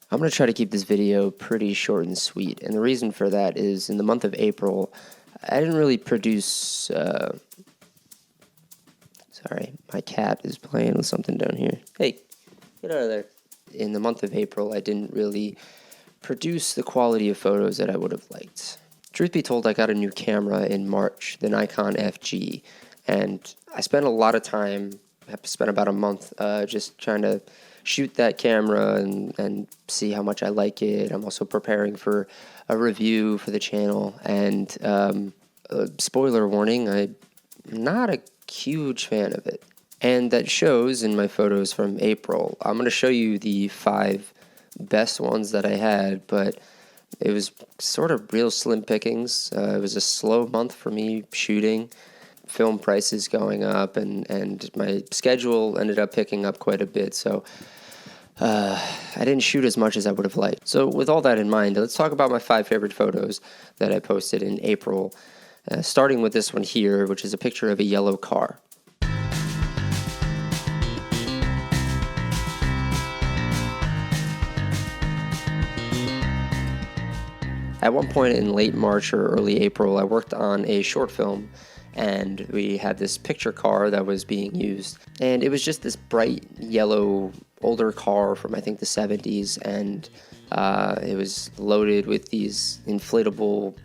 I'm going to try to keep this video pretty short and sweet, and the reason for that is in the month of April, I didn't really produce, sorry, my cat is playing with something down here. Hey, get out of there. In the month of April, I didn't really produce the quality of photos that I would have liked. Truth be told, I got a new camera in March, the Nikon FG, and I spent a lot of time, I spent about a month just trying to shoot that camera and see how much I like it. I'm also preparing for a review for the channel, and spoiler warning, I'm not a huge fan of it. And that shows in my photos from April. I'm going to show you the 5 best ones that I had, but it was sort of real slim pickings. It was a slow month for me shooting. Film prices going up, and my schedule ended up picking up quite a bit, so I didn't shoot as much as I would have liked. So with all that in mind, let's talk about my 5 favorite photos that I posted in April, starting with this one here, which is a picture of a yellow car. At one point in late March or early April, I worked on a short film, and we had this picture car that was being used. And it was just this bright yellow older car from, I think, the 70s, and it was loaded with these inflatable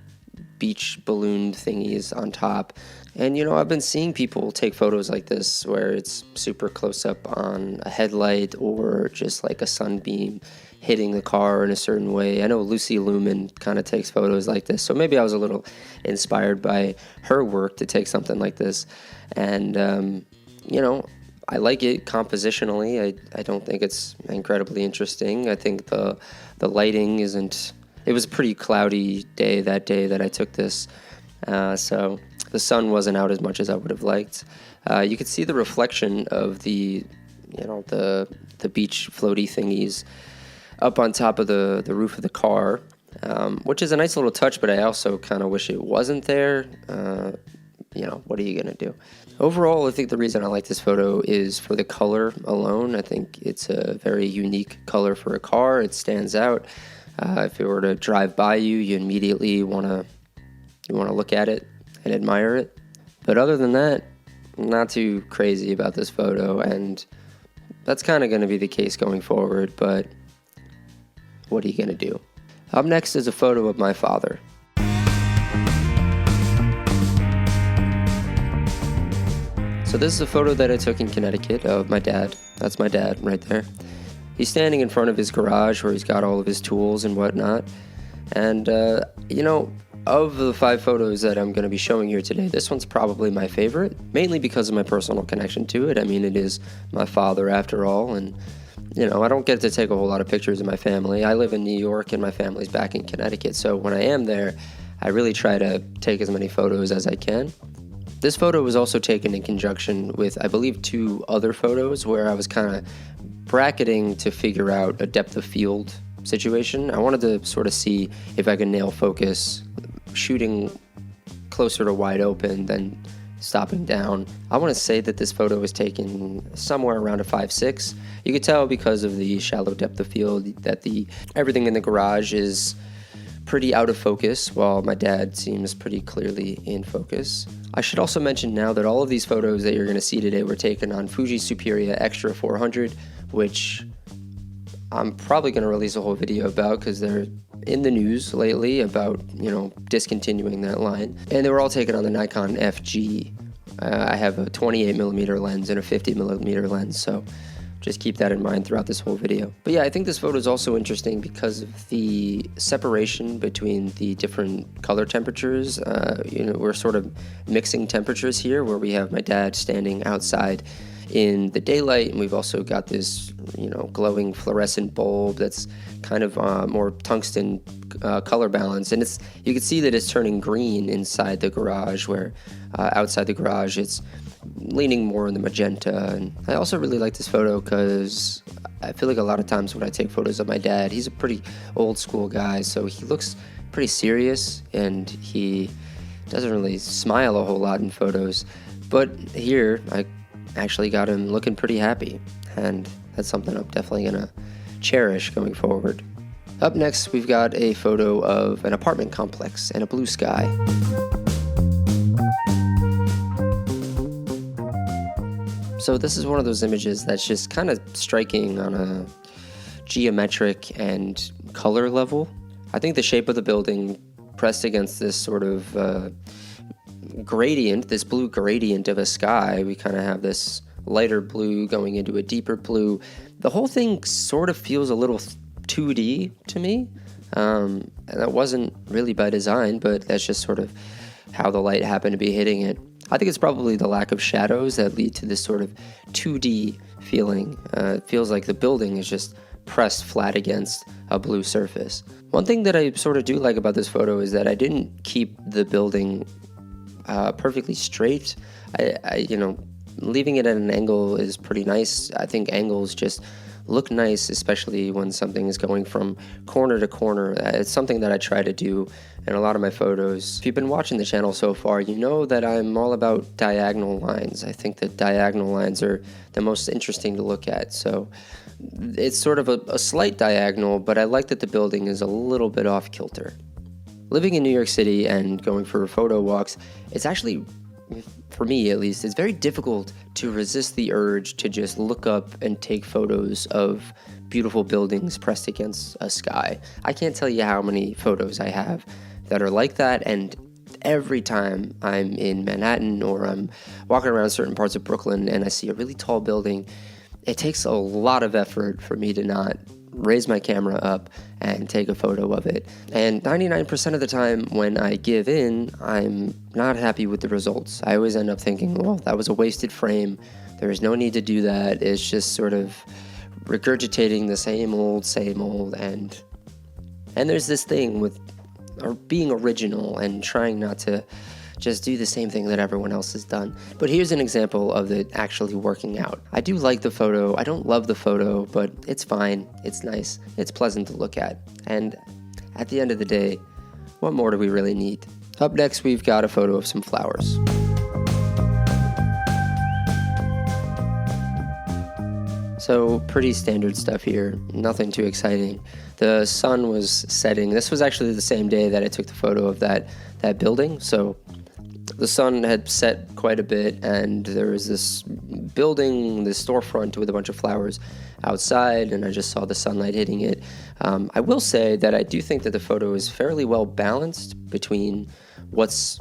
beach balloon thingies on top. And, you know, I've been seeing people take photos like this where it's super close up on a headlight or just like a sunbeam hitting the car in a certain way. I know Lucy Lumen kind of takes photos like this, so maybe I was a little inspired by her work to take something like this. And, you know, I like it compositionally. I don't think it's incredibly interesting. I think the lighting isn't... It was a pretty cloudy day that I took this, so the sun wasn't out as much as I would have liked. You could see the reflection of the beach floaty thingies up on top of the roof of the car, which is a nice little touch, but I also kind of wish it wasn't there. You know, what are you going to do? Overall, I think the reason I like this photo is for the color alone. I think it's a very unique color for a car. It stands out. If it were to drive by you, you immediately want to look at it and admire it. But other than that, I'm not too crazy about this photo, and that's kind of going to be the case going forward, but what are you going to do? Up next is a photo of my father. So this is a photo that I took in Connecticut of my dad. That's my dad right there. He's standing in front of his garage where he's got all of his tools and whatnot. And, you know, of the 5 photos that I'm going to be showing here today, this one's probably my favorite, mainly because of my personal connection to it. I mean, it is my father after all, and, you know, I don't get to take a whole lot of pictures of my family. I live in New York and my family's back in Connecticut, so when I am there, I really try to take as many photos as I can. This photo was also taken in conjunction with, I believe, 2 other photos where I was kind of bracketing to figure out a depth of field situation. I wanted to sort of see if I could nail focus, shooting closer to wide open than stopping down. I want to say that this photo was taken somewhere around a 5.6. You could tell because of the shallow depth of field that everything in the garage is pretty out of focus, while my dad seems pretty clearly in focus. I should also mention now that all of these photos that you're going to see today were taken on Fuji Superia X-Tra 400, which I'm probably going to release a whole video about because they're in the news lately about, you know, discontinuing that line. And they were all taken on the Nikon FG. I have a 28mm lens and a 50mm lens, so just keep that in mind throughout this whole video. But yeah, I think this photo is also interesting because of the separation between the different color temperatures. You know, we're sort of mixing temperatures here where we have my dad standing outside in the daylight, and we've also got this, you know, glowing fluorescent bulb that's kind of more tungsten color balance, and you can see that it's turning green inside the garage, where outside the garage it's leaning more in the magenta. And I also really like this photo because I feel like a lot of times when I take photos of my dad, he's a pretty old school guy, so he looks pretty serious and he doesn't really smile a whole lot in photos, but here I actually got him looking pretty happy, and that's something I'm definitely gonna cherish going forward. Up next, we've got a photo of an apartment complex and a blue sky. So this is one of those images that's just kind of striking on a geometric and color level. I think the shape of the building pressed against this sort of gradient, this blue gradient of a sky, we kind of have this lighter blue going into a deeper blue. The whole thing sort of feels a little 2D to me, and that wasn't really by design, but that's just sort of how the light happened to be hitting it. I think it's probably the lack of shadows that lead to this sort of 2D feeling. It feels like the building is just pressed flat against a blue surface. One thing that I sort of do like about this photo is that I didn't keep the building perfectly straight. Leaving it at an angle is pretty nice. I think angles just look nice, especially when something is going from corner to corner. It's something that I try to do in a lot of my photos. If you've been watching the channel so far, you know that I'm all about diagonal lines. I think that diagonal lines are the most interesting to look at. So it's sort of a slight diagonal, but I like that the building is a little bit off kilter. Living in New York City and going for photo walks, it's actually, for me at least, it's very difficult to resist the urge to just look up and take photos of beautiful buildings pressed against a sky. I can't tell you how many photos I have that are like that, and every time I'm in Manhattan or I'm walking around certain parts of Brooklyn and I see a really tall building, it takes a lot of effort for me to not raise my camera up and take a photo of it. And 99% of the time when I give in, I'm not happy with the results. I always end up thinking, well, that was a wasted frame. There is no need to do that. It's just sort of regurgitating the same old, and there's this thing with being original and trying not to just do the same thing that everyone else has done. But here's an example of it actually working out. I do like the photo. I don't love the photo, but it's fine. It's nice. It's pleasant to look at. And at the end of the day, what more do we really need? Up next, we've got a photo of some flowers. So pretty standard stuff here, nothing too exciting. The sun was setting. This was actually the same day that I took the photo of that building. So the sun had set quite a bit, and there was this building, this storefront with a bunch of flowers outside, and I just saw the sunlight hitting it. I will say that I do think that the photo is fairly well balanced between what's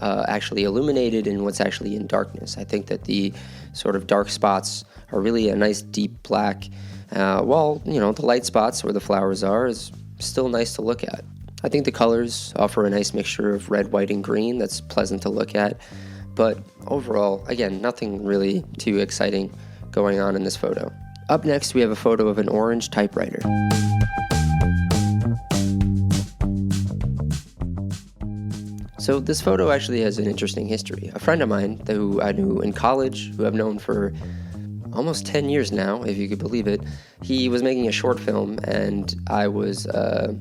actually illuminated and what's actually in darkness. I think that the sort of dark spots are really a nice deep black, while the light spots where the flowers are is still nice to look at. I think the colors offer a nice mixture of red, white, and green that's pleasant to look at. But overall, again, nothing really too exciting going on in this photo. Up next, we have a photo of an orange typewriter. So this photo actually has an interesting history. A friend of mine who I knew in college, who I've known for almost 10 years now, if you could believe it, he was making a short film, and I was a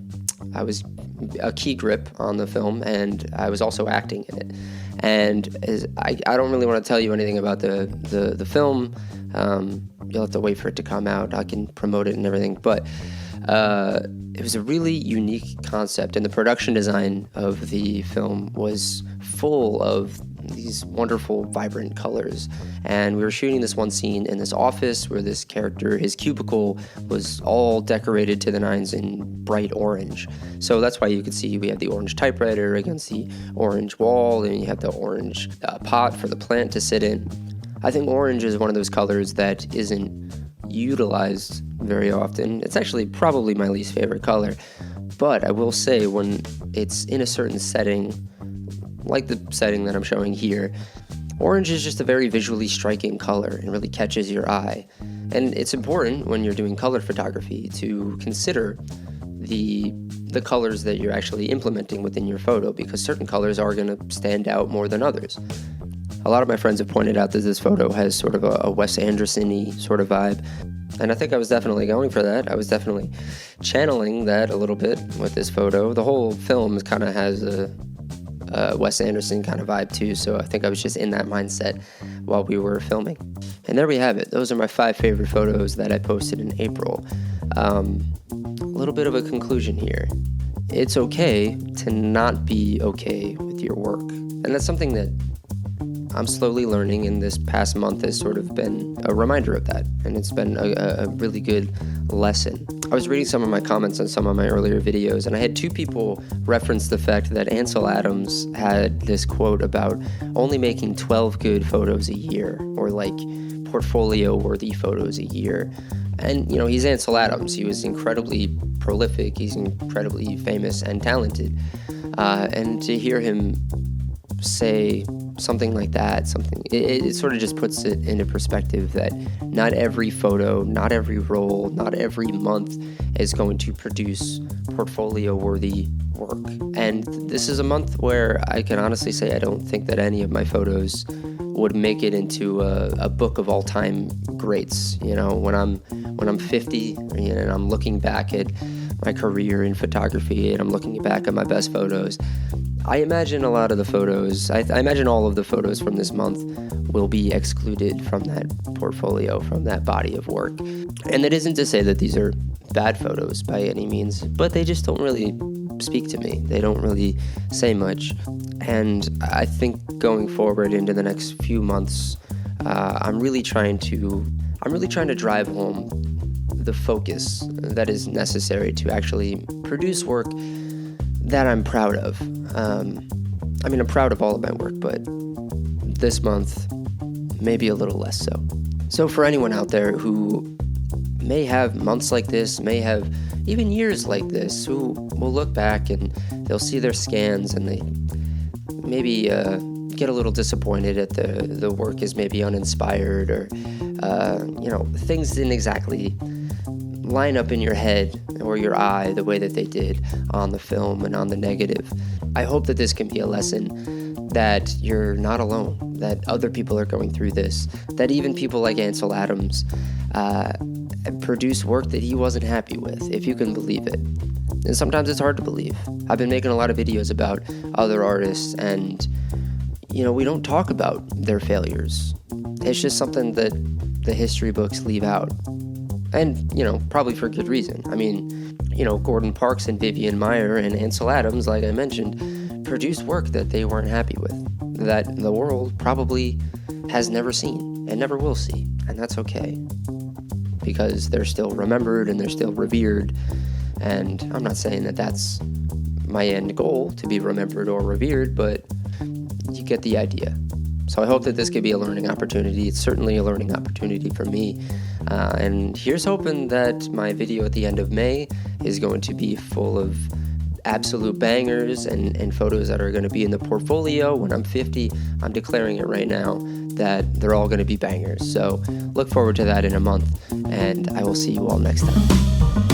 key grip on the film, and I was also acting in it. And I don't really want to tell you anything about the film. You'll have to wait for it to come out. I can promote it and everything, but it was a really unique concept, and the production design of the film was full of these wonderful, vibrant colors. And we were shooting this one scene in this office where this character, his cubicle, was all decorated to the nines in bright orange. So that's why you could see we have the orange typewriter against the orange wall, and you have the orange pot for the plant to sit in. I think orange is one of those colors that isn't utilized very often. It's actually probably my least favorite color. But I will say, when it's in a certain setting, like the setting that I'm showing here, orange is just a very visually striking color and really catches your eye. And it's important when you're doing color photography to consider the colors that you're actually implementing within your photo, because certain colors are going to stand out more than others. A lot of my friends have pointed out that this photo has sort of a Wes Anderson-y sort of vibe, and I think I was definitely going for that. I was definitely channeling that a little bit with this photo. The whole film kind of has a Wes Anderson kind of vibe too, so I think I was just in that mindset while we were filming. And there we have it. Those are my 5 favorite photos that I posted in April. A little bit of a conclusion here. It's okay to not be okay with your work. And that's something that I'm slowly learning, and this past month has sort of been a reminder of that, and it's been a really good lesson. I was reading some of my comments on some of my earlier videos, and I had 2 people reference the fact that Ansel Adams had this quote about only making 12 good photos a year, or like portfolio-worthy photos a year. And, you know, he's Ansel Adams. He was incredibly prolific. He's incredibly famous and talented. And to hear him say something like that, it sort of just puts it into perspective that not every photo, not every roll, not every month is going to produce portfolio-worthy work. And this is a month where I can honestly say I don't think that any of my photos would make it into a book of all-time greats. You know, when I'm 50 and I'm looking back at my career in photography and I'm looking back at my best photos, I imagine a lot of the photos, I imagine all of the photos from this month will be excluded from that portfolio, from that body of work. And that isn't to say that these are bad photos by any means, but they just don't really speak to me. They don't really say much. And I think going forward into the next few months, I'm really trying to drive home the focus that is necessary to actually produce work that I'm proud of. I'm proud of all of my work, but this month, maybe a little less so. So for anyone out there who may have months like this, may have even years like this, who will look back and they'll see their scans and they maybe get a little disappointed at the work is maybe uninspired, or things didn't exactly line up in your head or your eye the way that they did on the film and on the negative. I hope that this can be a lesson that you're not alone, that other people are going through this, that even people like Ansel Adams produce work that he wasn't happy with, if you can believe it. And sometimes it's hard to believe. I've been making a lot of videos about other artists, and we don't talk about their failures. It's just something that the history books leave out. And, probably for good reason. Gordon Parks and Vivian Maier and Ansel Adams, like I mentioned, produced work that they weren't happy with, that the world probably has never seen and never will see. And that's okay, because they're still remembered and they're still revered. And I'm not saying that that's my end goal, to be remembered or revered, but you get the idea. So I hope that this could be a learning opportunity. It's certainly a learning opportunity for me. And here's hoping that my video at the end of May is going to be full of absolute bangers and photos that are going to be in the portfolio when I'm 50. I'm declaring it right now that they're all going to be bangers. So look forward to that in a month, and I will see you all next time.